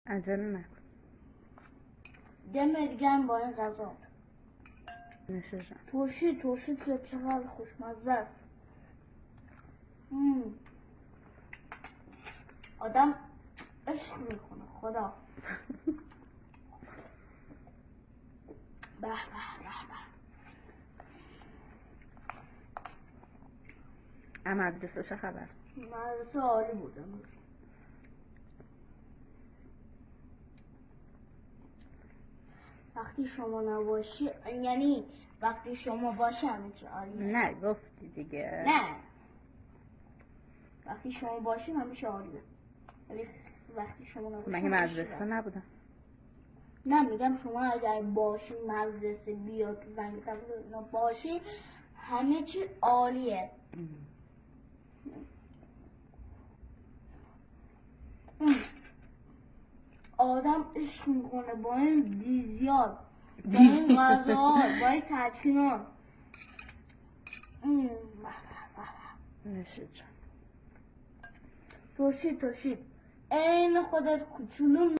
عجله نکن. دمت گرم با این غذا. نوششم. ترشی که چقدر خوشمزه است. آدم عشق میکنه خدا. به به به به. مدرسه چه خبر؟ مدرسه عالی بود امروز. وقتی شما نباشی، یعنی وقتی شما باشی همه چی عالیه. نه گفتی دیگه. نه وقتی شما باشی همیشه عالیه، ولی وقتی شما نباشی مگه مدرسه نبودم؟ نه میگم شما اگر باشی، مدرسه بیاد تو زنگ اینا باشی همه چی عالیه. آدم عشق میکنه با این دیزیات، با این غذاها، با این تدخینات. نوشه جان. ترشید این خودت کوچولو